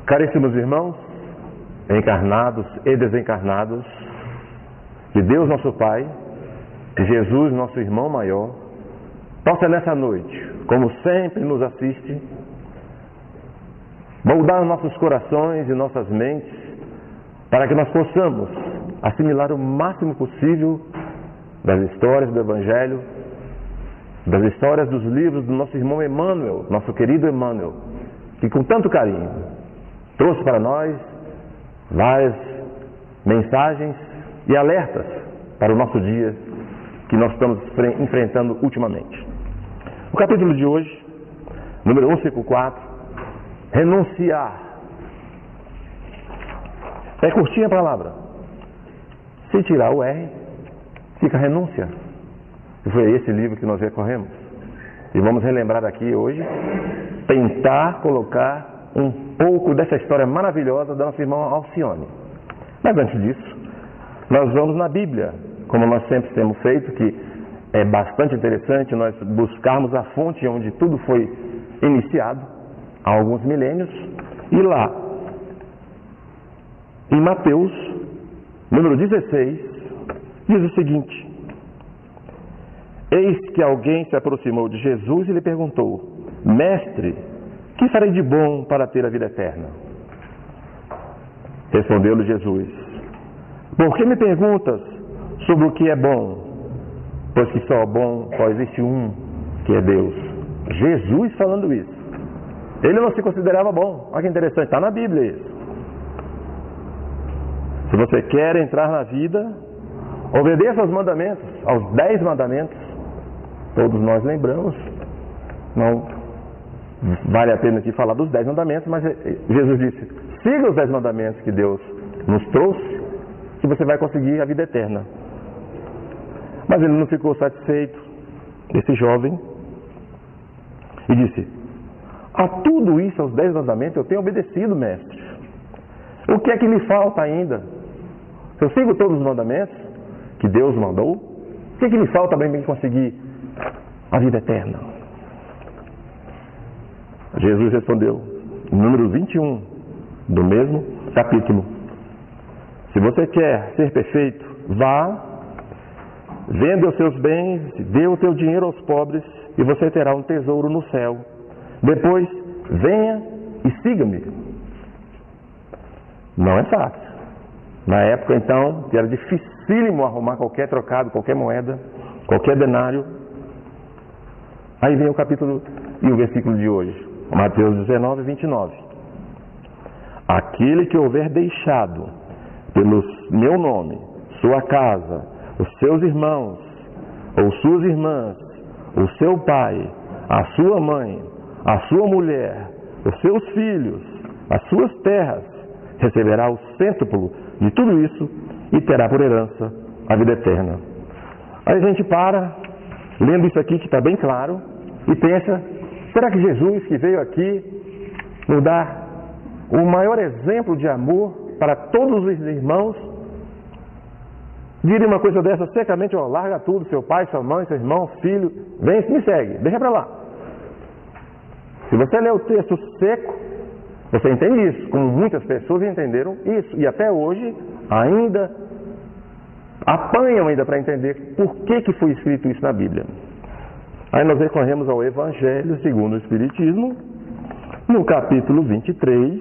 Caríssimos irmãos, encarnados e desencarnados, que Deus nosso Pai, que Jesus nosso irmão maior, possa nessa noite, como sempre nos assiste, moldar nossos corações e nossas mentes para que nós possamos assimilar o máximo possível das histórias do Evangelho, das histórias dos livros do nosso irmão Emmanuel, nosso querido Emmanuel, que com tanto carinho trouxe para nós várias mensagens e alertas para o nosso dia que nós estamos enfrentando ultimamente. O capítulo de hoje, número 154, renunciar. É curtinha a palavra. Se tirar o R, fica renúncia. E foi esse livro que nós recorremos. E vamos relembrar aqui hoje, tentar colocar um pouco dessa história maravilhosa da nossa irmã Alcione. Mas antes disso, nós vamos na Bíblia, como nós sempre temos feito, que é bastante interessante nós buscarmos a fonte onde tudo foi iniciado, há alguns milênios, e lá, em Mateus, número 16, diz o seguinte: eis que alguém se aproximou de Jesus e lhe perguntou: Mestre, que farei de bom para ter a vida eterna? Respondeu-lhe Jesus: por que me perguntas sobre o que é bom? Pois que só bom só existe um, que é Deus. Jesus falando isso. Ele não se considerava bom. Olha que interessante, está na Bíblia isso. Se você quer entrar na vida, obedeça aos mandamentos, aos 10 mandamentos. Todos nós lembramos. Não vale a pena aqui falar dos 10 mandamentos, mas Jesus disse: siga os 10 mandamentos que Deus nos trouxe, que você vai conseguir a vida eterna. Mas ele não ficou satisfeito, esse jovem, e disse: a tudo isso, aos 10 mandamentos, eu tenho obedecido, mestre. O que é que me falta ainda? Se eu sigo todos os mandamentos que Deus mandou, o que é que me falta para mim conseguir a vida eterna? Jesus respondeu, número 21 do mesmo capítulo: se você quer ser perfeito, vá, venda os seus bens, dê o teu dinheiro aos pobres e você terá um tesouro no céu. Depois, venha e siga-me. Não é fácil. Na época, então, que era dificílimo arrumar qualquer trocado, qualquer moeda, qualquer denário. Aí vem o capítulo e o versículo de hoje, Mateus 19, 29. Aquele que houver deixado pelo meu nome sua casa, os seus irmãos, ou suas irmãs, o seu pai, a sua mãe, a sua mulher, os seus filhos, as suas terras, receberá o cêntuplo de tudo isso e terá por herança a vida eterna. Aí a gente para, lendo isso aqui que está bem claro, e pensa: será que Jesus, que veio aqui nos dar o maior exemplo de amor para todos os irmãos, diria uma coisa dessa secamente: ó, larga tudo, seu pai, sua mãe, seu irmão, filho, vem, me segue, deixa para lá. Se você ler o texto seco, você entende isso, como muitas pessoas entenderam isso, e até hoje ainda apanham ainda para entender por que foi escrito isso na Bíblia. Aí nós recorremos ao Evangelho segundo o Espiritismo, no capítulo 23,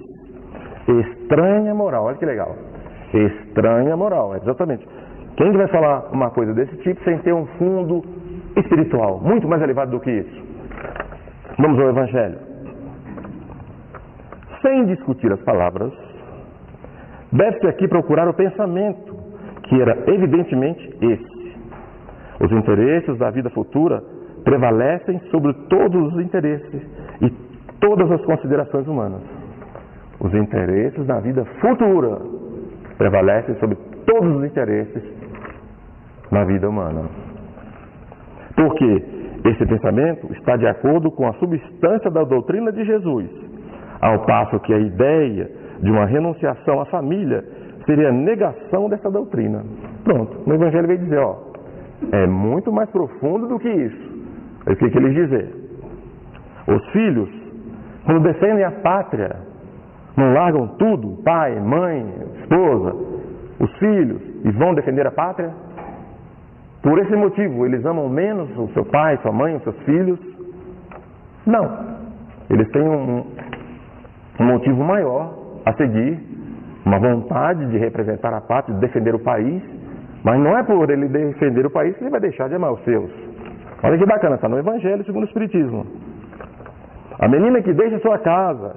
estranha moral. Olha que legal, estranha moral, exatamente. Quem vai falar uma coisa desse tipo sem ter um fundo espiritual, muito mais elevado do que isso? Vamos ao Evangelho. Sem discutir as palavras, deve-se aqui procurar o pensamento, que era evidentemente esse: os interesses da vida futura prevalecem sobre todos os interesses e todas as considerações humanas. Os interesses da vida futura prevalecem sobre todos os interesses na vida humana. Porque esse pensamento está de acordo com a substância da doutrina de Jesus, ao passo que a ideia de uma renunciação à família seria a negação dessa doutrina. Pronto, no Evangelho veio dizer, ó, é muito mais profundo do que isso. O que ele dizer? Os filhos, quando defendem a pátria, Não largam tudo, pai, mãe, esposa, os filhos, e vão defender a pátria? Por esse motivo, eles amam menos o seu pai, sua mãe, os seus filhos? Não. Eles têm um motivo maior a seguir, uma vontade de representar a pátria, de defender o país, mas não é por ele defender o país que ele vai deixar de amar os seus. Olha que bacana, está no Evangelho segundo o Espiritismo. A menina que deixa sua casa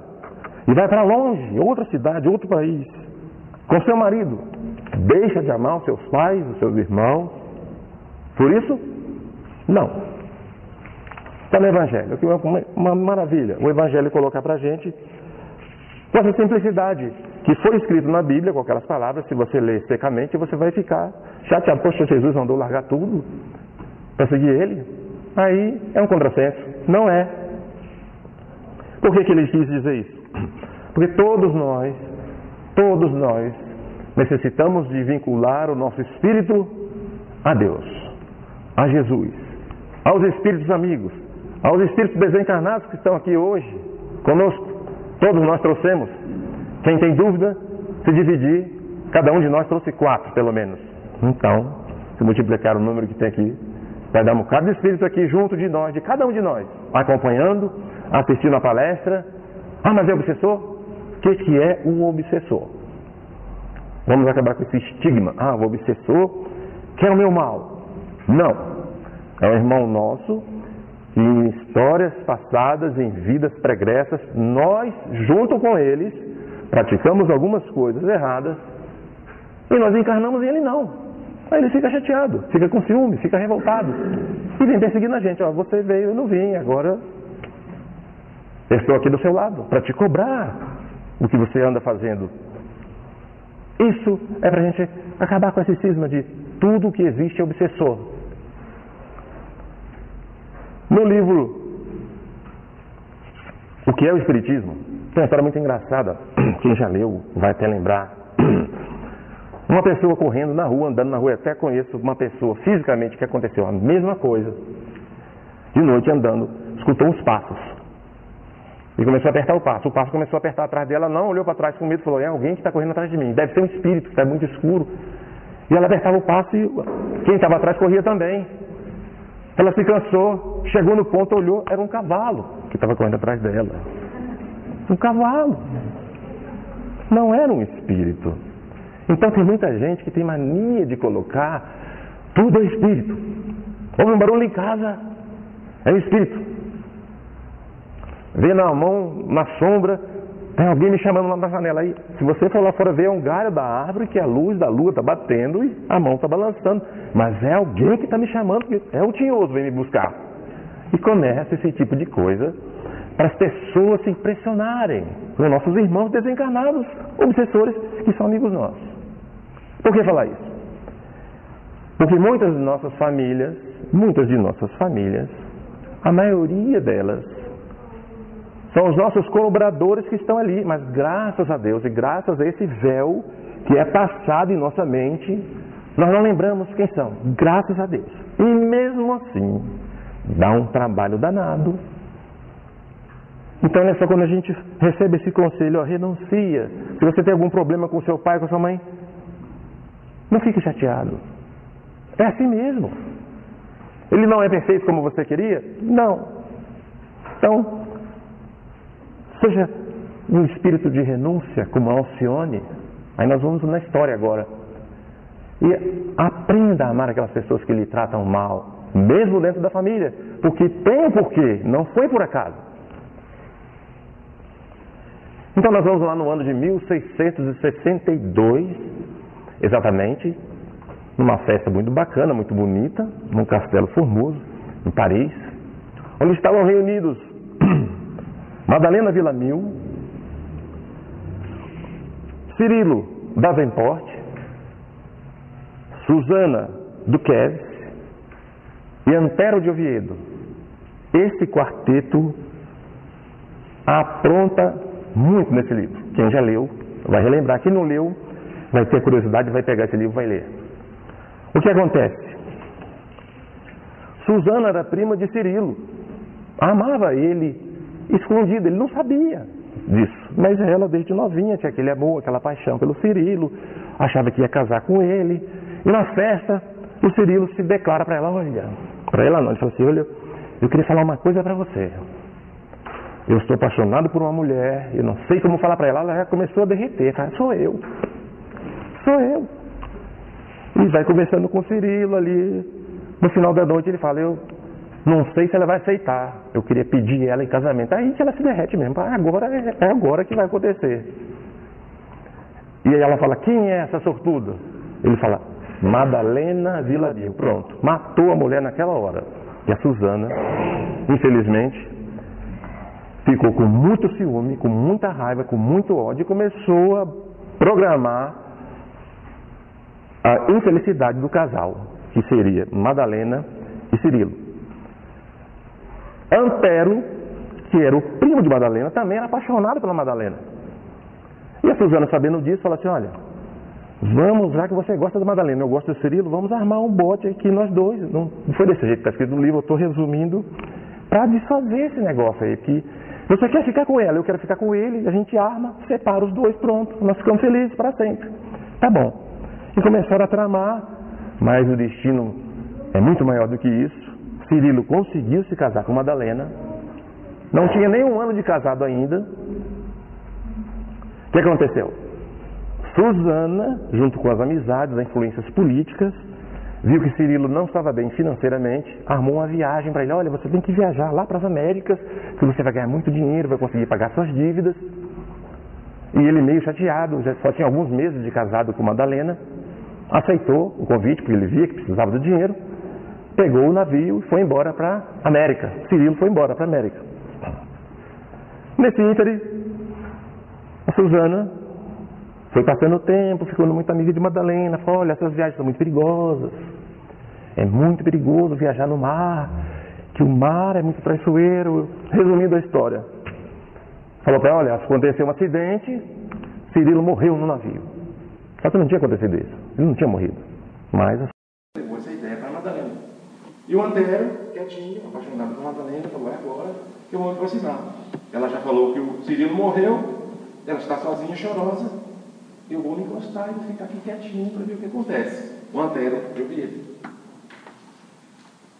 e vai para longe, outra cidade, outro país, com seu marido, deixa de amar os seus pais, os seus irmãos. Por isso, não. Está no Evangelho, que é uma maravilha. O Evangelho coloca para a gente com essa simplicidade que foi escrito na Bíblia, com aquelas palavras. Se você ler secamente, você vai ficar chateado. Poxa, Jesus mandou largar tudo para seguir Ele? Aí é um contrassenso. Não é. Por que ele quis dizer isso? Porque todos nós necessitamos de vincular o nosso espírito a Deus, a Jesus, aos espíritos amigos, aos espíritos desencarnados que estão aqui hoje conosco. Todos nós trouxemos. Quem tem dúvida, se dividir, cada um de nós trouxe 4 pelo menos. Então, se multiplicar o número que tem aqui, vai dar um bocado de espírito aqui junto de nós, de cada um de nós, acompanhando, assistindo a palestra. Ah, mas é obsessor? O que é um obsessor? Vamos acabar com esse estigma. Ah, o obsessor quer o meu mal. Não. É um irmão nosso que em histórias passadas, em vidas pregressas, nós, junto com eles, praticamos algumas coisas erradas e nós encarnamos e ele não. Aí ele fica chateado, fica com ciúme, fica revoltado e vem perseguindo a gente. Ó, você veio, eu não vim, agora eu estou aqui do seu lado para te cobrar o que você anda fazendo. Isso é para a gente acabar com esse cisma de tudo que existe é obsessor. No livro O que é o Espiritismo, tem uma história muito engraçada. Quem já leu vai até lembrar. Uma pessoa correndo na rua, andando na rua, eu até conheço uma pessoa fisicamente que aconteceu a mesma coisa. De noite andando, escutou uns passos. E começou a apertar o passo. O passo começou a apertar atrás dela, não olhou para trás com medo, falou, é alguém que está correndo atrás de mim. Deve ser um espírito, que está muito escuro. E ela apertava o passo e quem estava atrás corria também. Ela se cansou, chegou no ponto, olhou, era um cavalo que estava correndo atrás dela. Um cavalo. Não era um espírito. Então tem muita gente que tem mania de colocar tudo é espírito. Houve um barulho em casa, é um espírito. Vê na mão, na sombra, tem alguém me chamando lá na janela. Aí, se você for lá fora ver, é um galho da árvore que a luz da lua está batendo e a mão está balançando. Mas é alguém que está me chamando, é o tinhoso, vem me buscar. E começa esse tipo de coisa para as pessoas se impressionarem com nossos irmãos desencarnados, obsessores, que são amigos nossos. Por que falar isso? Porque muitas de nossas famílias, a maioria delas, são os nossos colaboradores que estão ali, mas graças a Deus e graças a esse véu que é passado em nossa mente, nós não lembramos quem são, graças a Deus. E mesmo assim, dá um trabalho danado. Então, olha só, quando a gente recebe esse conselho, ó, renuncia. Se você tem algum problema com seu pai, com sua mãe, não fique chateado. É assim mesmo. Ele não é perfeito como você queria? Não. Então, seja um espírito de renúncia, como Alcione. Aí nós vamos na história agora. E aprenda a amar aquelas pessoas que lhe tratam mal, mesmo dentro da família. Porque tem um porquê, não foi por acaso. Então nós vamos lá no ano de 1662, exatamente, numa festa muito bacana, muito bonita, num castelo formoso, em Paris, onde estavam reunidos Madalena Villamil, Cirilo Davenport, Susana Duquesne e Antero de Oviedo. Esse quarteto apronta muito nesse livro. Quem já leu vai relembrar. Quem não leu vai ter curiosidade, vai pegar esse livro e vai ler. O que acontece? Susana era prima de Cirilo. Amava ele escondido, ele não sabia. disso. Mas ela, desde novinha, tinha aquele amor, aquela paixão pelo Cirilo, achava que ia casar com ele. E na festa, o Cirilo se declara para ela, olha, para ela não, ele fala assim, olha, eu queria falar uma coisa para você. Eu estou apaixonado por uma mulher, eu não sei como falar para ela, ela já começou a derreter, fala, sou eu. E vai conversando com o Cirilo ali, no final da noite ele fala, eu não sei se ela vai aceitar, eu queria pedir ela em casamento. Aí que ela se derrete mesmo, é agora que vai acontecer. E aí ela fala, quem é essa sortuda? Ele fala, Madalena Villamil. Pronto, matou a mulher naquela hora. E a Susana, infelizmente, ficou com muito ciúme, com muita raiva, com muito ódio e começou a programar a infelicidade do casal, que seria Madalena e Cirilo. Antero, que era o primo de Madalena, também era apaixonado pela Madalena. E a Susana, sabendo disso, fala assim, olha, vamos, já que você gosta da Madalena, eu gosto do Cirilo, vamos armar um bote aqui nós dois. Não foi desse jeito que está escrito no livro, eu estou resumindo para desfazer esse negócio aí, que você quer ficar com ela, eu quero ficar com ele, a gente arma, separa os dois, pronto, nós ficamos felizes para sempre. Tá bom. E começaram a tramar, mas o destino é muito maior do que isso. Cirilo conseguiu se casar com Madalena, não tinha nem um ano de casado ainda. O que aconteceu? Susana, junto com as amizades, as influências políticas, viu que Cirilo não estava bem financeiramente, armou uma viagem para ele, olha, você tem que viajar lá para as Américas, que você vai ganhar muito dinheiro, vai conseguir pagar suas dívidas. E ele, meio chateado, já só tinha alguns meses de casado com Madalena, aceitou o convite, porque ele via que precisava do dinheiro, pegou o navio e foi embora para a América. Cirilo foi embora para a América. Nesse ínterim, a Susana foi passando o tempo, ficando muito amiga de Madalena, falou, olha, essas viagens são muito perigosas, é muito perigoso viajar no mar, que o mar é muito traiçoeiro. Resumindo a história, falou para ela, olha, aconteceu um acidente, Cirilo morreu no navio. Só que não tinha acontecido isso, ele não tinha morrido. Mas levou essa ideia para Madalena. E o Antero, quietinho, apaixonado por Madalena, falou, é agora que eu vou me aproximar. Ela já falou que o Cirilo morreu, ela está sozinha, chorosa, eu vou me encostar e vou ficar aqui quietinho para ver o que acontece. O Antero, eu vi ele.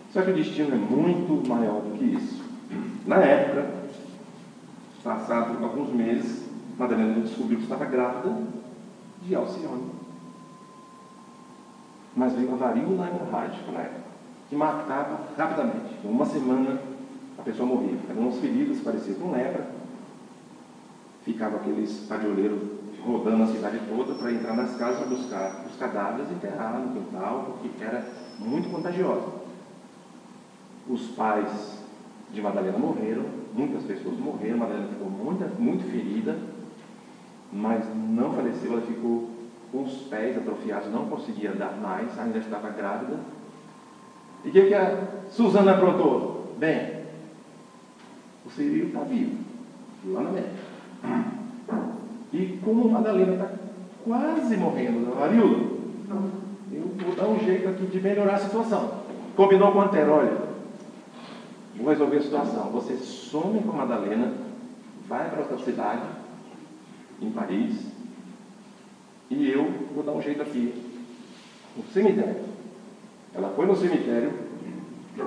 Só que o destino é muito maior do que isso. Na época, passados alguns meses, Madalena descobriu que estava grávida de Alcione. Mas veio a varíola hemorrágica na época, que matava rapidamente. Em uma semana, a pessoa morria. Eram umas feridas parecidas com lepra. Ficava aqueles padioleiros rodando a cidade toda para entrar nas casas para buscar os cadáveres e enterrar no quintal, porque era muito contagiosa. Os pais de Madalena morreram, muitas pessoas morreram, Madalena ficou muito ferida, mas não faleceu, ela ficou com os pés atrofiados, não conseguia andar mais, ainda estava grávida. E o que a Susana aprontou? Bem, o Cirilo está vivo, lá na América. E como Madalena está quase morrendo da varíola, eu vou dar um jeito aqui de melhorar a situação. Combinou com o Antero, olha, vou resolver a situação. Você some com a Madalena, vai para outra cidade, em Paris, e eu vou dar um jeito aqui, no cemitério. Ela foi no cemitério,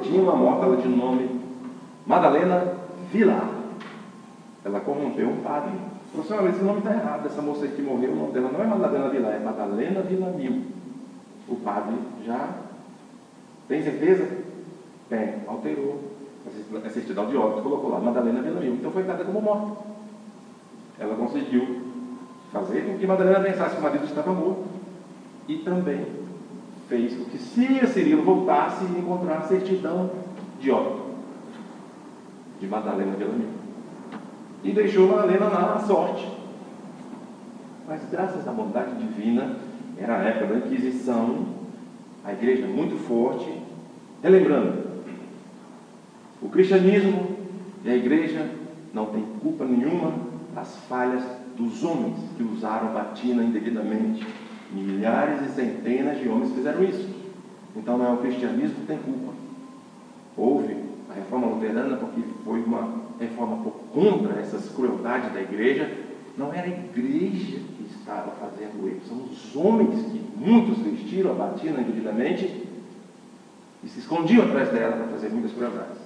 tinha uma morta de nome Madalena Villar. Ela corrompeu um padre. Falou assim, olha, esse nome está errado, essa moça aí que morreu, o nome dela não é Madalena Villar, é Madalena Villamil. O padre já tem certeza? Tem, alterou a certidão de óbito, colocou lá Madalena Villamil. Então foi dada como morta. Ela conseguiu fazer com que Madalena pensasse que o marido estava morto e também fez com que, se a Cirilo voltasse, encontrar a certidão de óbito de Madalena Villamil. E deixou Madalena na sorte. Mas graças à bondade divina, era a época da Inquisição, a igreja muito forte. Relembrando, o cristianismo e a igreja não têm culpa nenhuma das falhas dos homens que usaram batina indevidamente. Milhares e centenas de homens fizeram isso. Então não é o cristianismo que tem culpa. Houve a reforma luterana porque foi uma reforma contra essas crueldades da igreja, não era a igreja que estava fazendo isso, são os homens que muitos vestiram a batina indevidamente e se escondiam atrás dela para fazer muitas crueldades.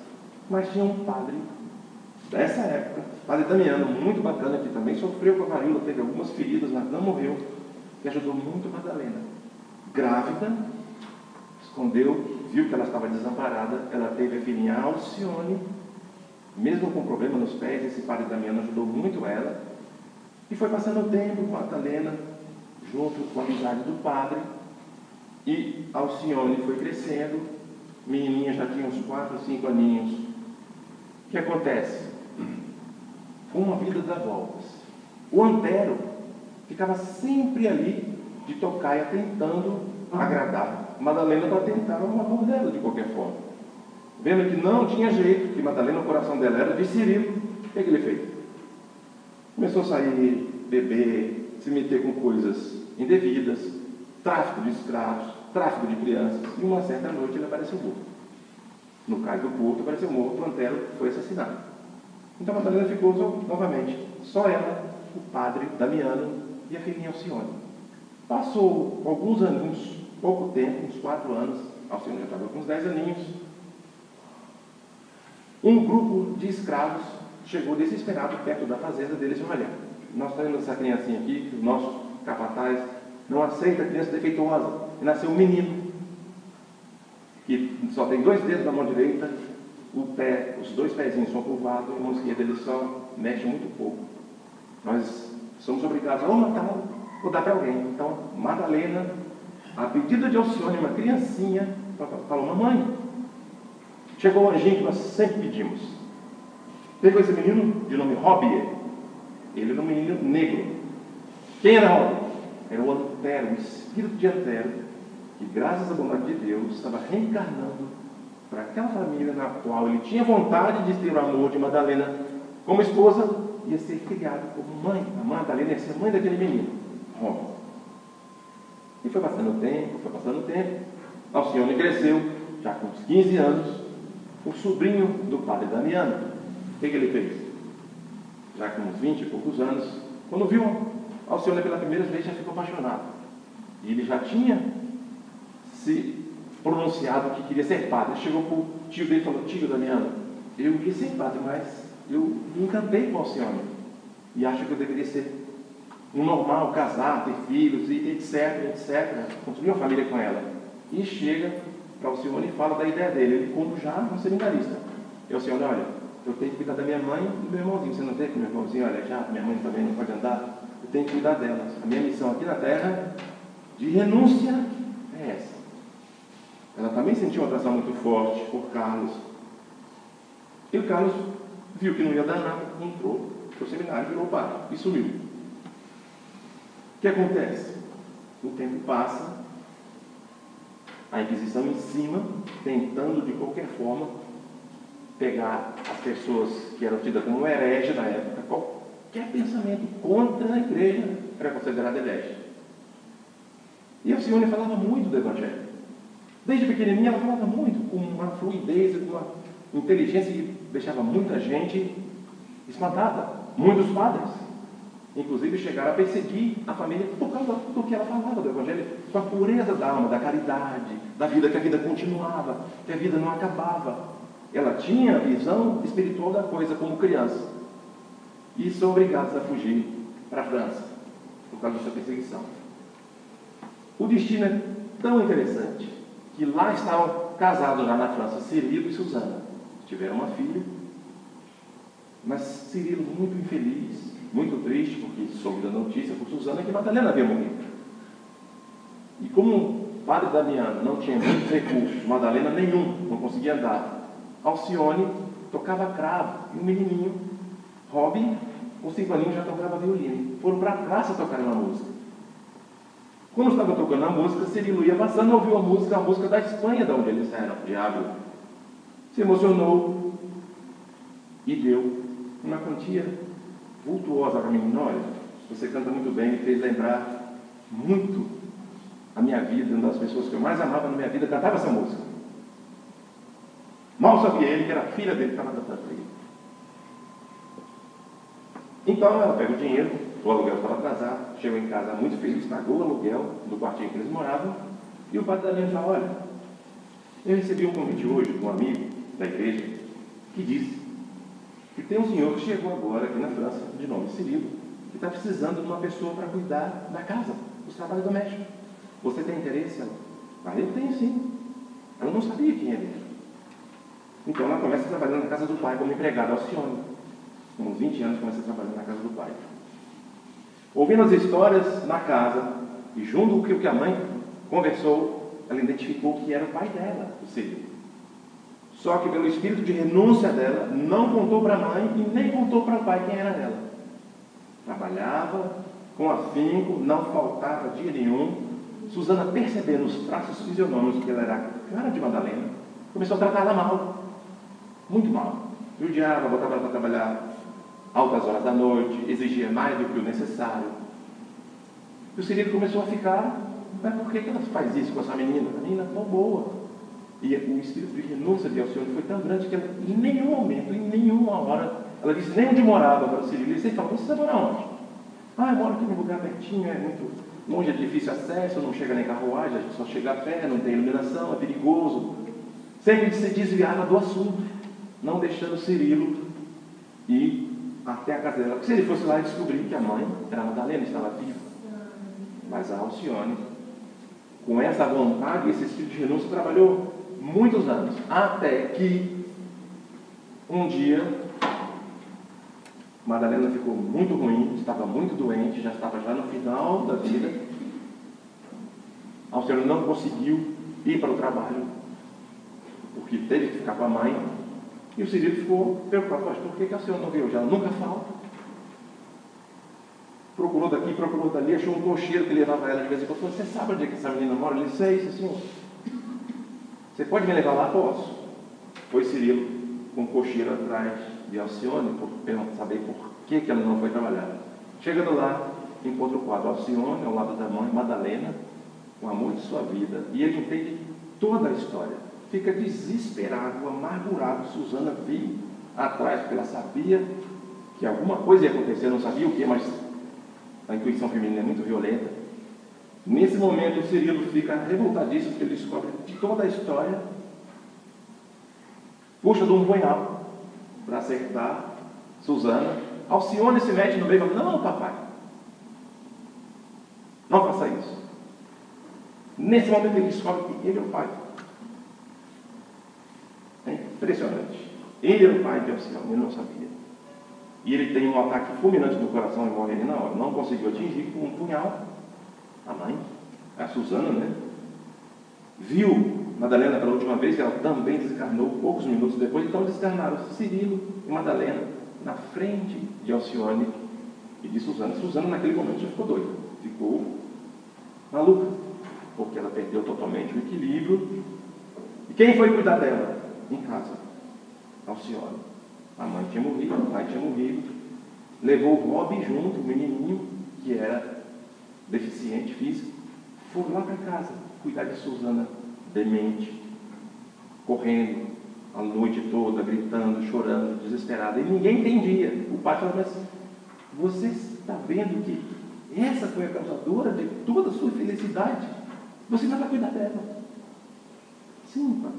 Mas tinha um padre dessa época, padre Damiano, muito bacana, que também sofreu com a varíola, teve algumas feridas, mas não morreu, que ajudou muito Madalena. Grávida, escondeu, viu que ela estava desamparada, ela teve a filhinha Alcione, mesmo com problema nos pés, esse padre Damiano ajudou muito ela, e foi passando o tempo com Madalena, junto com a amizade do padre, e Alcione foi crescendo, menininha já tinha uns 4 ou 5 aninhos. O que acontece? Como a vida dá voltas. O Antero ficava sempre ali de tocaia tentando agradar Madalena para tentar o amor dela de qualquer forma. Vendo que não tinha jeito, que Madalena, o coração dela era de Cirilo, o que ele fez? Começou a sair, beber, se meter com coisas indevidas, tráfico de escravos, tráfico de crianças, e uma certa noite ele apareceu morto. No cais do Porto apareceu morto, o Antero foi assassinado. Então Madalena ficou novamente, só ela, o padre Damiano e a filhinha Alcione. Passou alguns anos, pouco tempo, uns 4 anos, Alcione já estava com uns 10 aninhos. Um grupo de escravos chegou desesperado perto da fazenda deles e disse: olha, nós temos essa criancinha aqui, que o nosso capataz não aceita a criança defeituosa, e nasceu um menino, que só tem 2 dedos na mão direita, o pé, os 2 pezinhos são curvados, e a mão esquerda ele só mexe muito pouco. Nós somos obrigados a ou matá-lo ou dar para alguém. Então, Madalena, a pedido de Alcione, uma criancinha, falou: mamãe, chegou o anjinho que nós sempre pedimos. Pegou esse menino de nome Robier. Ele era um menino negro. Quem era Robier? Era o Antero, o espírito de Antero, que graças à bondade de Deus estava reencarnando para aquela família na qual ele tinha vontade de ter o amor de Madalena como esposa, ia ser criado como mãe. A Madalena ia ser mãe daquele menino, Robier. E foi passando o tempo, Alcione cresceu, já com uns 15 anos, o sobrinho do padre Damiano. O que ele fez? Já com uns 20 e poucos anos, quando viu Alcione pela primeira vez, já ficou apaixonado. E ele já tinha se pronunciado que queria ser padre. Chegou para o tio dele e falou: tio Damiano, eu queria ser padre, mas eu me encantei com Alcione. E acho que eu deveria ser um normal, casar, ter filhos, e etc. Construir uma família com ela. E chega para Alcione e fala da ideia dele. Ele, como já um seminarista. E Alcione: olha, eu tenho que cuidar da minha mãe e do meu irmãozinho. Você não tem que meu irmãozinho, olha, já minha mãe também não pode andar. Eu tenho que cuidar delas. A minha missão aqui na Terra de renúncia é essa. Ela também sentiu uma atração muito forte por Carlos. E o Carlos viu que não ia dar nada, entrou para o seminário, virou padre e sumiu. O que acontece? O tempo passa, a Inquisição em cima, tentando de qualquer forma pegar as pessoas que eram tidas como herege na época. Qualquer pensamento contra a igreja era considerado herege. E a Alcione falava muito do Evangelho. Desde pequenininha ela falava muito, com uma fluidez, com uma inteligência que deixava muita gente espantada. Muitos padres, inclusive, chegaram a perseguir a família por causa do que ela falava do Evangelho, com a pureza da alma, da caridade, da vida, que a vida continuava, que a vida não acabava. Ela tinha a visão espiritual da coisa como criança. E são obrigados a fugir para a França, por causa dessa perseguição. O destino é tão interessante que lá estavam casados já na França Cirilo e Susana. Tiveram uma filha, mas Cirilo muito infeliz, muito triste, porque soube da notícia por Susana que Madalena havia morrido. E como o padre Damiano não tinha muitos recursos, Madalena nenhum, não conseguia andar, Alcione tocava cravo, e um menininho, Robi, com 5 aninhos, já tocava violino. Foram para a praça tocar uma música. Quando estava tocando a música, Cirilo ia passando, ouviu a música da Espanha, de onde eles eram, Diabo. Se emocionou e deu uma quantia vultuosa para mim. Olha, você canta muito bem, me fez lembrar muito a minha vida. Uma das pessoas que eu mais amava na minha vida cantava essa música. Mal sabia ele que era a filha dele que estava cantando para ele. Então ela pega o dinheiro, o aluguel estava atrasado, chegou em casa muito feliz, pagou o aluguel do quartinho que eles moravam, e o padre Damiano fala: olha, eu recebi um convite hoje de um amigo da igreja que disse que tem um senhor que chegou agora aqui na França, de nome Cirilo, que está precisando de uma pessoa para cuidar da casa, dos trabalhos domésticos. Você tem interesse? Ela: ah, eu tenho sim. Ela não sabia quem ele era. Então ela começa trabalhando na casa do pai como empregada Alcione. Com uns 20 anos começa a trabalhar na casa do pai. Ouvindo as histórias na casa, e junto com o que a mãe conversou, ela identificou que era o pai dela, o Cirilo. Só que pelo espírito de renúncia dela, não contou para a mãe e nem contou para o pai quem era ela. Trabalhava com afinco, não faltava dia nenhum. Susana, percebendo os traços fisionômicos que ela era a cara de Madalena, começou a tratá-la mal, muito mal. Judiava, botava ela para trabalhar altas horas da noite, exigia mais do que o necessário. E o Cirilo começou a ficar: mas por que ela faz isso com essa menina? A menina é tão boa. E o espírito de renúncia de Alcione foi tão grande que ela, em nenhum momento, em nenhuma hora, ela disse nem onde morava para o Cirilo. E ele falou: você mora onde? Ah, eu moro aqui num lugar pertinho, é muito longe, é difícil acesso, não chega nem carruagem, a gente só chega a pé, não tem iluminação, é perigoso. Sempre se desviava do assunto, não deixando o Cirilo ir até a casa dela. Porque se ele fosse lá e descobrir que a mãe era a Madalena, estava viva. Mas a Alcione, com essa vontade, esse espírito de renúncia, trabalhou muitos anos, até que um dia Madalena ficou muito ruim, estava muito doente, já estava no final da vida. Alcione não conseguiu ir para o trabalho, porque teve que ficar com a mãe. E o Cirilo ficou preocupado: mas por que a senhora não veio? Já nunca falta. Procurou daqui, procurou dali, achou um cocheiro que levava ela de vez em quando. Você sabe onde é que essa menina mora? Ele: sei, senhor. Você pode me levar lá? Posso. Foi Cirilo com um cocheiro atrás de Alcione, para saber por que ela não foi trabalhar. Chegando lá, encontra o quadro Alcione ao lado da mãe, Madalena, o amor de sua vida. E ele entende toda a história. Fica desesperado, amargurado. Susana veio atrás, porque ela sabia que alguma coisa ia acontecer, não sabia o que, mas a intuição feminina é muito violenta. Nesse momento, o Cirilo fica revoltadíssimo, porque ele descobre toda a história, puxa de um punhal para acertar Susana. Alcione se mete no meio e fala: não, papai, não faça isso. Nesse momento, ele descobre que ele é o pai. É impressionante. Ele era o pai de Alcione, ele não sabia. E ele tem um ataque fulminante no coração e morre ali na hora. Não conseguiu atingir com um punhal a mãe, a Susana, né? Viu Madalena pela última vez, que ela também desencarnou poucos minutos depois. Então desencarnaram Cirilo e Madalena na frente de Alcione e de Susana. Susana naquele momento já ficou doida, ficou maluca, porque ela perdeu totalmente o equilíbrio. E quem foi cuidar dela? Em casa, Alcione. A mãe tinha morrido, o pai tinha morrido. Levou o Rob junto, o menininho, que era deficiente físico. Foram lá para casa cuidar de Susana, demente, correndo a noite toda, gritando, chorando, desesperada. E ninguém entendia. O pai falava: mas você está vendo que essa foi a causadora de toda a sua felicidade? Você vai lá cuidar dela. Sim, pai.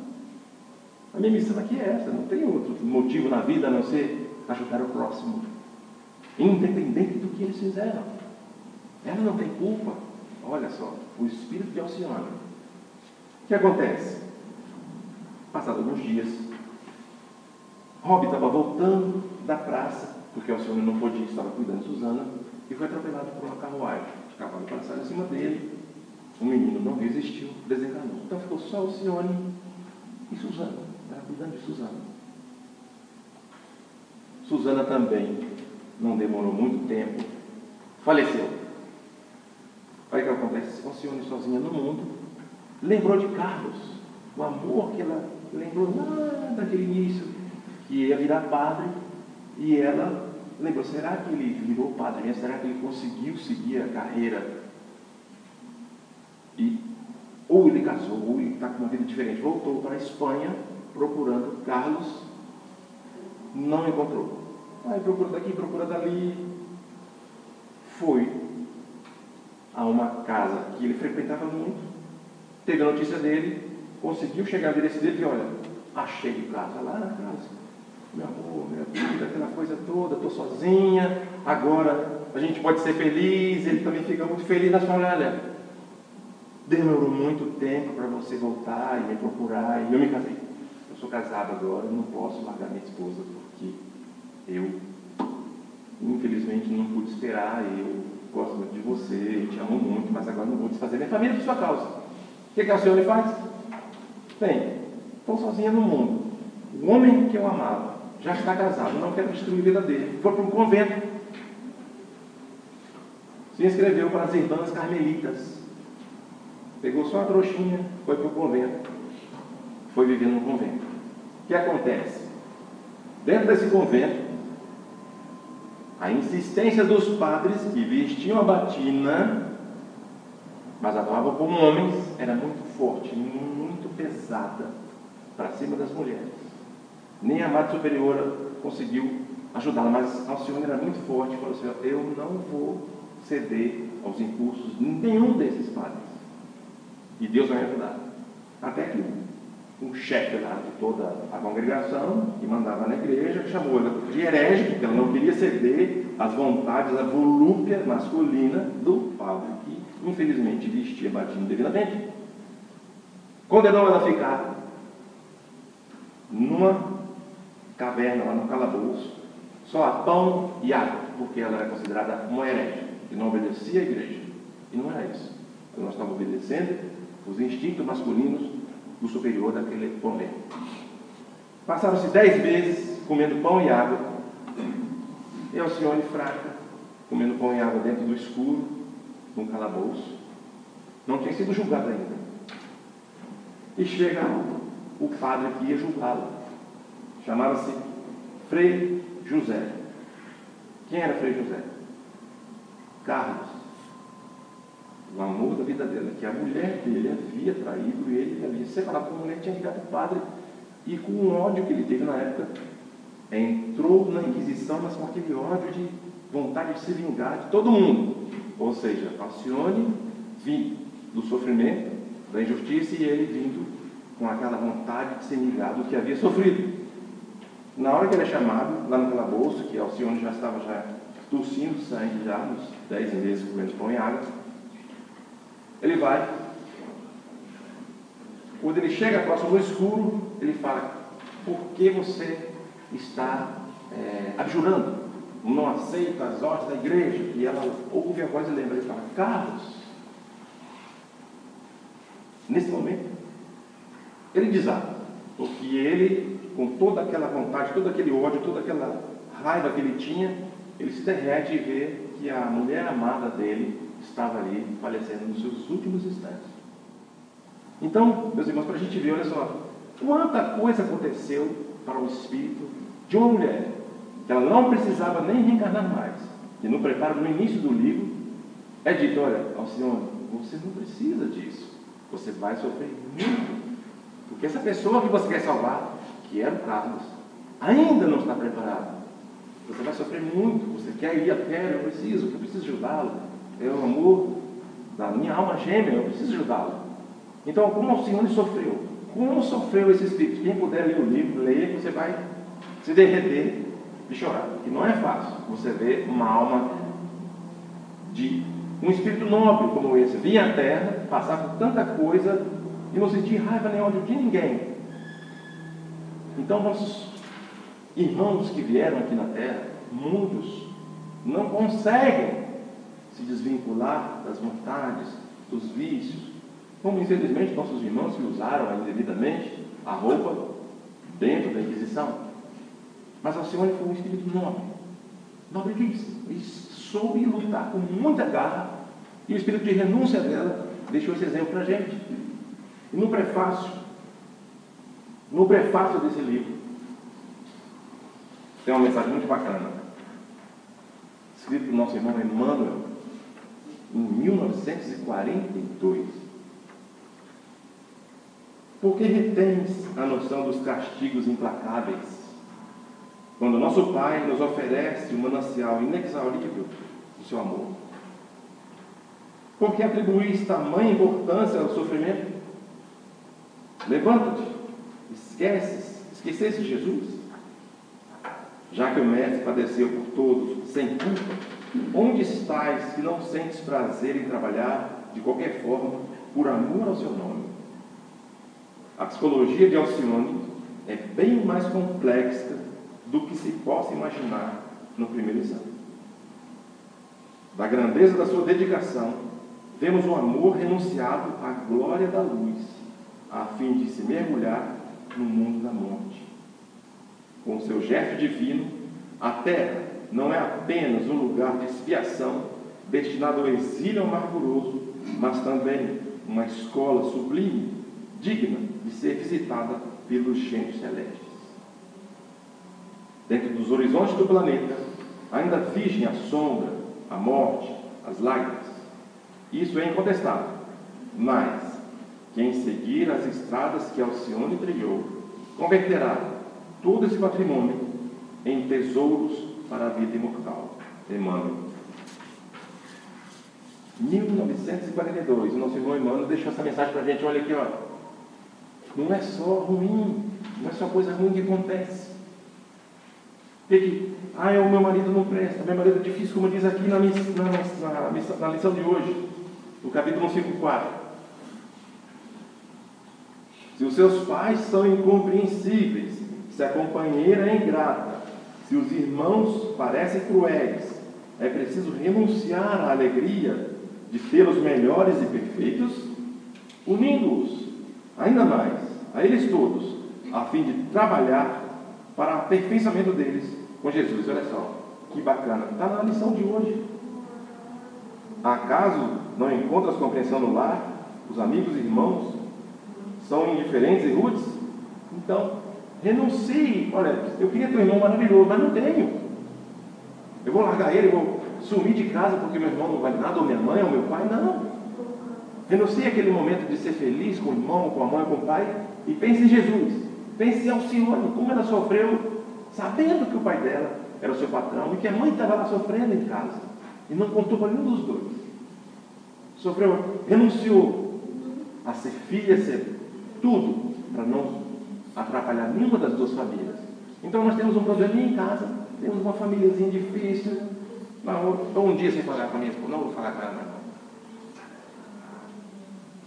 A minha missão aqui é essa. Não tem outro motivo na vida a não ser ajudar o próximo, independente do que eles fizeram. Ela não tem culpa. Olha só, o espírito de Alcione. O que acontece? Passados alguns dias, Rob estava voltando da praça, porque Alcione não podia, estava cuidando de Susana, e foi atropelado por uma carruagem. O cavalo passou em cima dele, o menino não resistiu, desencarnou. Então ficou só Alcione e Susana, cuidando de Susana. Susana também não demorou muito tempo, faleceu. Olha o que acontece: Alcione sozinha no mundo, lembrou de Carlos, o amor que ela lembrou lá daquele início, que ia virar padre, e ela lembrou: será que ele virou padre mesmo? Será que ele conseguiu seguir a carreira? E ou ele casou, ou ele está com uma vida diferente. Voltou para a Espanha procurando Carlos, não encontrou. Aí procura daqui, procura dali. Foi a uma casa que ele frequentava muito, teve a notícia dele, conseguiu chegar no endereço dele e olha, achei casa lá na casa. Meu amor, minha vida, aquela coisa toda, estou sozinha, agora a gente pode ser feliz, ele também fica muito feliz. Nós falamos, olha, demorou muito tempo para você voltar e me procurar, e eu me casei. Eu sou casado agora, eu não posso largar minha esposa, porque eu, infelizmente, não pude esperar, eu gosto muito de você, te amo muito, mas agora não vou desfazer minha família por sua causa. O que o senhor me faz? Bem, estou sozinha no mundo. O homem que eu amava já está casado, não quero destruir a vida dele. Foi para um convento. Se inscreveu para as irmãs carmelitas. Pegou só a trouxinha, foi para o convento. Foi viver no convento. O que acontece? Dentro desse convento, a insistência dos padres que vestiam a batina, mas atuavam como homens, era muito forte, muito pesada, para cima das mulheres. Nem a Madre Superiora conseguiu ajudá-la, mas Alcione era muito forte e falou assim, eu não vou ceder aos impulsos de nenhum desses padres. E Deus vai me ajudar. Até que um chefe lá de toda a congregação, que mandava na igreja, chamou ela de herege, porque ela não queria ceder às vontades, à volúpia masculina do padre, que infelizmente vestia batina devidamente. Condenou ela a ficar numa caverna, lá no calabouço, só a pão e água, porque ela era considerada uma herege, que não obedecia à igreja. E não era isso. Ela não estava obedecendo os instintos masculinos do superior daquele convento. Passaram-se 10 meses comendo pão e água, e Alcione fraca, comendo pão e água dentro do escuro, num calabouço. Não tinha sido julgada ainda. E chega o padre que ia julgá-la. Chamava-se Frei José. Quem era Frei José? Carlos. O amor da vida dela, que a mulher dele havia traído, ele havia separado com a mulher, tinha ligado o padre, e com o ódio que ele teve na época, entrou na Inquisição, mas com aquele ódio de vontade de se vingar de todo mundo. Ou seja, Alcione vindo do sofrimento, da injustiça, e ele vindo com aquela vontade de se vingar do que havia sofrido. Na hora que ele é chamado, lá no calabouço, que Alcione já estava tossindo sangue já, nos 10 meses comendo pão e água, ele vai. Quando ele chega próximo do escuro, ele fala, por que você está abjurando? Não aceita as ordens da igreja? E ela ouve a voz e lembra, ele fala, Carlos. Nesse momento, ele desaba, porque ele, com toda aquela vontade, todo aquele ódio, toda aquela raiva que ele tinha, ele se derrete e vê que a mulher amada dele estava ali, falecendo nos seus últimos instantes. Então, meus irmãos, para a gente ver, olha só, quanta coisa aconteceu para o espírito de uma mulher, que ela não precisava nem reencarnar mais. E no preparo, no início do livro, é dito, olha, Alcione, você não precisa disso, você vai sofrer muito, porque essa pessoa que você quer salvar, que era o Carlos, ainda não está preparada. Você vai sofrer muito, você quer ir a pé, eu preciso ajudá-lo. É o amor da minha alma gêmea, eu preciso ajudá-lo. Então, como Alcione sofreu? Como sofreu esse espírito? Quem puder ler o livro, leia, que você vai se derreter de chorar. Que não é fácil você ver uma alma de um espírito nobre como esse, vir à Terra, passar por tanta coisa e não sentir raiva nem ódio de ninguém. Então, nossos irmãos que vieram aqui na Terra, muitos, não conseguem se desvincular das vontades, dos vícios, como infelizmente nossos irmãos que usaram indevidamente a roupa dentro da Inquisição. Mas Alcione foi um espírito nobre, nobríssimo, e soube lutar com muita garra, e o espírito de renúncia dela deixou esse exemplo para a gente. E no prefácio desse livro, tem uma mensagem muito bacana, escrito pelo nosso irmão Emmanuel, em 1942. Por que retens a noção dos castigos implacáveis? quando nosso Pai nos oferece um manancial inexaurível do seu amor. Por que atribuir tamanha importância ao sofrimento? Levanta-te, esquecesse Jesus? Já que o Mestre padeceu por todos, sem culpa, onde estás que não sentes prazer em trabalhar, de qualquer forma, por amor ao seu nome? A psicologia de Alcione é bem mais complexa do que se possa imaginar no primeiro exame. Da grandeza da sua dedicação, vemos o amor renunciado à glória da luz, a fim de se mergulhar no mundo da morte. Com seu gesto divino, a terra não é apenas um lugar de expiação destinado ao exílio amarguroso, mas também uma escola sublime, digna de ser visitada pelos gênios celestes. Dentro dos horizontes do planeta, ainda vigem a sombra, a morte, as lágrimas. Isso é incontestável, mas quem seguir as estradas que Alcione trilhou, converterá todo esse patrimônio em tesouros para a vida imortal. Emmanuel. 1942, o nosso irmão Emmanuel deixou essa mensagem para a gente. Olha aqui, ó. Não é só ruim, não é só coisa ruim que acontece. O meu marido não presta, meu marido é difícil, como diz aqui na lição de hoje, no capítulo 5.4. Se os seus pais são incompreensíveis, se a companheira é ingrata, se os irmãos parecem cruéis, é preciso renunciar à alegria de tê-los melhores e perfeitos, unindo-os ainda mais a eles todos, a fim de trabalhar para o aperfeiçoamento deles com Jesus. Olha só, que bacana. Está na lição de hoje. Acaso não encontras compreensão no lar? Os amigos e irmãos são indiferentes e rudes? Então, renuncie. Olha, eu queria ter um irmão maravilhoso, mas não tenho. Eu vou largar ele, vou sumir de casa porque meu irmão não vale nada, ou minha mãe, ou meu pai? Não. Renuncie aquele momento de ser feliz com o irmão, com a mãe, com o pai, e pense em Jesus. Pense em Alcione, como ela sofreu, sabendo que o pai dela era o seu patrão e que a mãe estava lá sofrendo em casa e não contou para nenhum dos dois. Sofreu, renunciou a ser filha, a ser tudo, para não atrapalhar nenhuma das duas famílias. Então nós temos um probleminha em casa, temos uma famíliazinha difícil. Estou um dia sem falar com a minha esposa, não vou falar com ela mais.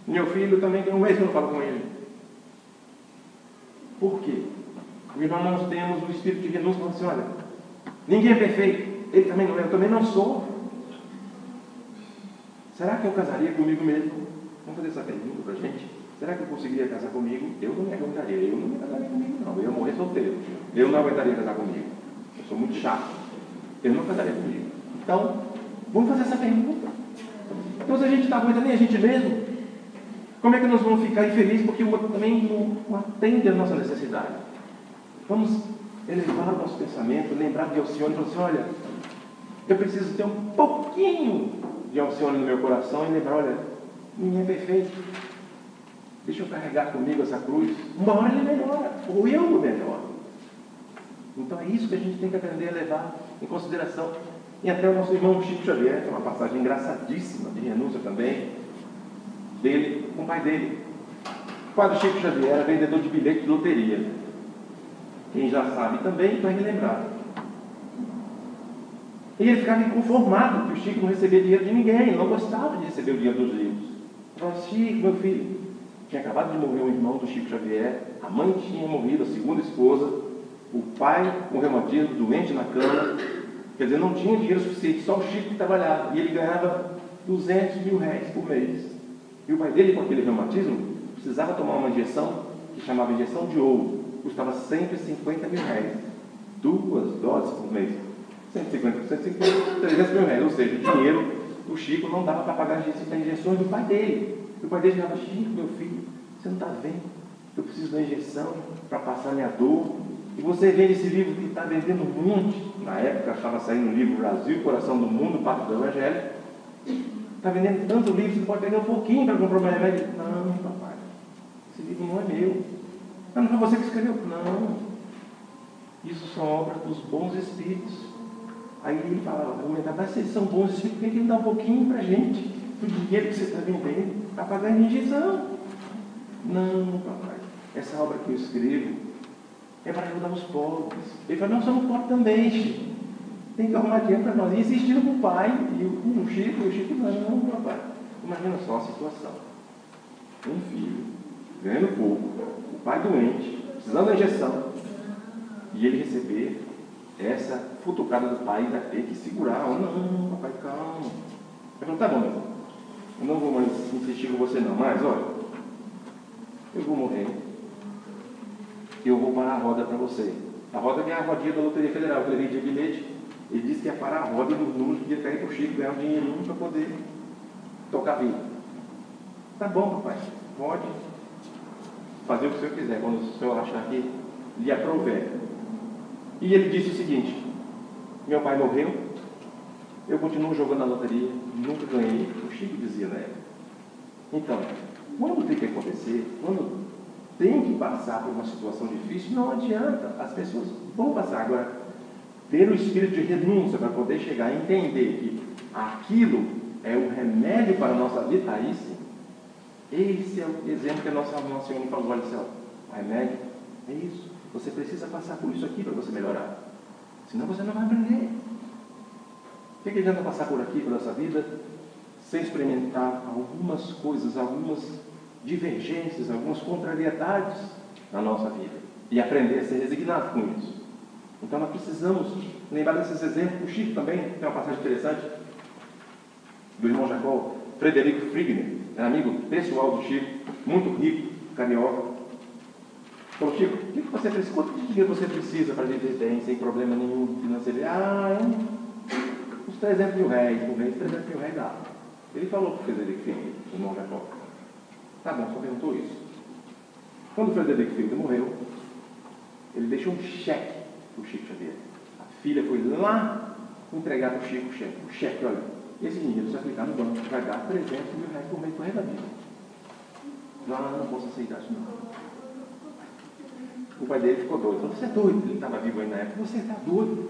Meu filho também tem um mês que eu não falo com ele. Por quê? Porque nós temos o espírito de renúncia, falando assim, olha, ninguém é perfeito, ele também não é, eu também não sou. Será que eu casaria comigo mesmo? Vamos fazer essa pergunta para a gente. Será que eu conseguiria casar comigo? Eu não me aguentaria, eu não me casaria comigo não, eu ia morrer solteiro. Eu não aguentaria casar comigo, eu sou muito chato, eu não casaria comigo. Então, vamos fazer essa pergunta. Então se a gente está aguentando nem a gente mesmo, como é que nós vamos ficar infelizes porque o outro também não atende a nossa necessidade? Vamos elevar o nosso pensamento, lembrar de Alcione e falar assim, olha, eu preciso ter um pouquinho de Alcione no meu coração e lembrar, olha, ninguém é perfeito. Deixa eu carregar comigo essa cruz. Uma hora ele melhora, ou eu não melhoro. Então é isso que a gente tem que aprender a levar em consideração. E até o nosso irmão Chico Xavier, que é uma passagem engraçadíssima de renúncia também, dele, com o pai dele. O pai do Chico Xavier era vendedor de bilhete de loteria. Quem já sabe também vai relembrar. E ele ficava inconformado que o Chico não recebia dinheiro de ninguém, ele não gostava de receber o dinheiro dos livros. Ele falava, Chico, meu filho, tinha acabado de morrer um irmão do Chico Xavier, a mãe tinha morrido, a segunda esposa, o pai com reumatismo, doente na cama, quer dizer, não tinha dinheiro suficiente, só o Chico que trabalhava, e ele ganhava 200 mil reais por mês. E o pai dele, com aquele reumatismo, precisava tomar uma injeção que chamava injeção de ouro, custava 150 mil reais, 2 doses por mês, 150, 300 mil reais, ou seja, o dinheiro do Chico não dava para pagar as injeções do pai dele. E o pai dele falava, Chico, meu filho, você não está vendo? Eu preciso da injeção para passar minha dor. E você vende esse livro que está vendendo um monte. Na época estava saindo o livro Brasil, Coração do Mundo, Parte do Evangelho. Está vendendo tanto livro, você pode pegar um pouquinho para comprar um remédio. Não, papai, esse livro não é meu. Não foi você que escreveu? Não. Isso são obras dos bons espíritos. Aí ele fala, argumentar, mas se eles são bons espíritos, por que ele dá um pouquinho para a gente? Do dinheiro que você está vendendo, para pagar a injeção? Não, papai. Essa obra que eu escrevo é para ajudar os pobres. Ele fala, nós somos pobres também, Chico. Tem que arrumar dinheiro para nós. E insistindo com o pai, e o Chico, não, papai. Imagina só a situação. Um filho, ganhando pouco, o pai doente, precisando da injeção, e ele receber essa futucada do pai, ainda ter que segurar. Oh, não, papai, calma. Eu falo, tá bom, meu irmão. Eu não vou mais insistir com você não, mas olha, eu vou morrer. Eu vou parar a roda para você. A roda que é a rodinha da Loteria Federal, que ele vendia bilhete. Ele disse que ia parar a roda dos números que ia cair para o Chico, ganhar um dinheirinho para poder tocar a vida. Tá bom, papai, pode fazer o que o senhor quiser, quando o senhor achar que lhe aprouver. E ele disse o seguinte: meu pai morreu, eu continuo jogando a loteria, nunca ganhei. O Chico dizia na época. Então, quando tem que acontecer, quando tem que passar por uma situação difícil, não adianta, as pessoas vão passar. Agora, ter o espírito de renúncia para poder chegar a entender que aquilo é o remédio para a nossa vida, aí sim. Esse é o exemplo que a nossa Senhora falou, olha céu, o remédio é isso. Você precisa passar por isso aqui para você melhorar. Senão você não vai aprender. O que adianta passar por aqui, pela nossa vida, sem experimentar algumas coisas, algumas divergências, algumas contrariedades na nossa vida e aprender a ser resignado com isso? Então nós precisamos lembrar desses exemplos. O Chico também tem uma passagem interessante do irmão Jacó, Frederico Frigner, era amigo pessoal do Chico, muito rico, carioca. Falou, Chico, o que você precisa? Quanto dinheiro você precisa para viver bem, sem problema nenhum financeiro? Uns 300 mil reais, por mês, 300 mil reais dá. Ele falou para o Frederico Frigner, o irmão Jacó. Tá bom, só perguntou isso. Quando o Frederico Frigner morreu, ele deixou um cheque para o Chico Xavier. A filha foi lá entregar para o Chico o cheque, olha, esse dinheiro você vai clicar no banco, vai dar 300 mil reais por mês por resto da vida. Não posso aceitar isso não. O pai dele ficou doido. Falou, você é doido? Ele estava vivo aí na época. Você está doido?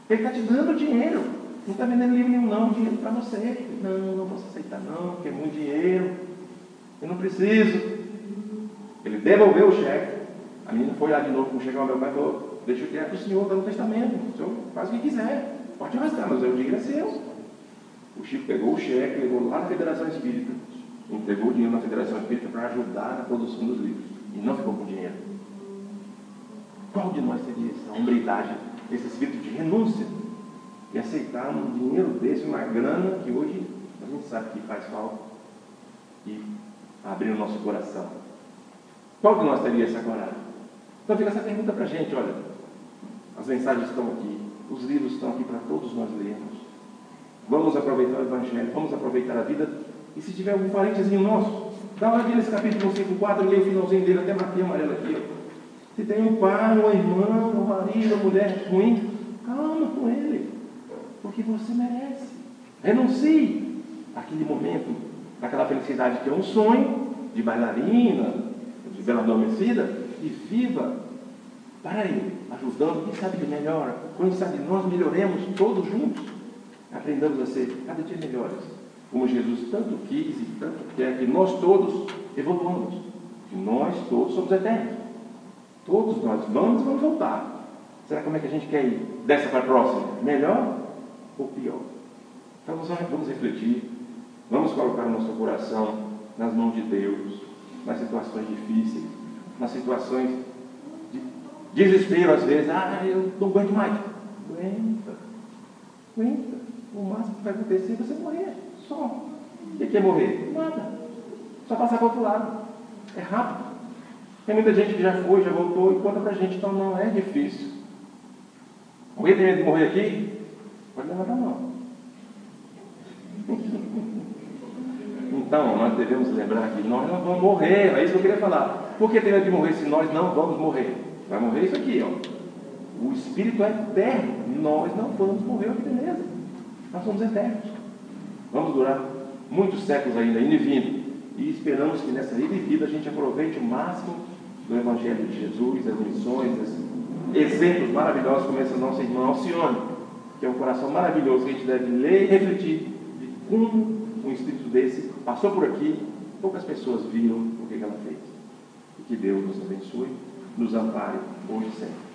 Ele está te dando dinheiro. Não está vendendo livro nenhum não, dinheiro para você. Não posso aceitar não, porque é muito dinheiro. Eu não preciso. Ele devolveu o cheque. A menina foi lá de novo com o cheque ao meu pai e falou, deixa eu criar para o senhor, está no testamento. O senhor faz o que quiser. Pode arrastar, mas o dinheiro é seu. O Chico pegou o cheque, levou lá na Federação Espírita, entregou o dinheiro na Federação Espírita para ajudar na produção dos livros. E não ficou com dinheiro. Qual de nós teria essa hombridade, esse espírito de renúncia e aceitar um dinheiro desse, uma grana que hoje a gente sabe que faz falta, e abrir o nosso coração? Qual de nós teria essa coragem? Então fica essa pergunta para a gente. Olha, as mensagens estão aqui, os livros estão aqui para todos nós lermos. Vamos aproveitar o Evangelho, vamos aproveitar a vida. E se tiver algum parentezinho nosso, dá uma olhadinha nesse capítulo 5:4, leia o finalzinho dele, até marquei amarelo aqui, ó. Se tem um pai, uma irmã, um marido, uma mulher ruim, calma com ele, porque você merece. Renuncie àquele momento, àquela felicidade que é um sonho de bailarina, de bela adormecida, e viva para ele, ajudando. Quem sabe ele melhora, quem sabe nós melhoremos todos juntos, aprendamos a ser cada dia melhores, como Jesus tanto quis e tanto quer que nós todos evoluamos, que nós todos somos eternos. Todos nós vamos voltar. Será como é que a gente quer ir dessa para a próxima? Melhor ou pior? Então vamos refletir, vamos colocar o nosso coração nas mãos de Deus, nas situações difíceis, nas situações de desespero às vezes. Eu não aguento mais. Aguenta. O máximo que vai acontecer é você morrer. Só. O que é morrer? Nada. Só passar para o outro lado. É rápido. Tem muita gente que já foi, já voltou e conta pra gente, então não é difícil. Alguém tem medo de morrer aqui? Pode levantar a mão. Então, nós devemos lembrar que nós não vamos morrer. É isso que eu queria falar. Por que tem medo de morrer se nós não vamos morrer? Vai morrer isso aqui, ó. O Espírito é eterno. Nós não vamos morrer, beleza. Nós somos eternos. Vamos durar muitos séculos ainda, indo e vindo. E esperamos que nessa ida e vida a gente aproveite o máximo do Evangelho de Jesus, as missões, exemplos maravilhosos como esse nosso irmão Alcione, que é um coração maravilhoso que a gente deve ler e refletir de como um espírito desse passou por aqui, poucas pessoas viram o que ela fez. E que Deus nos abençoe, nos ampare hoje e sempre.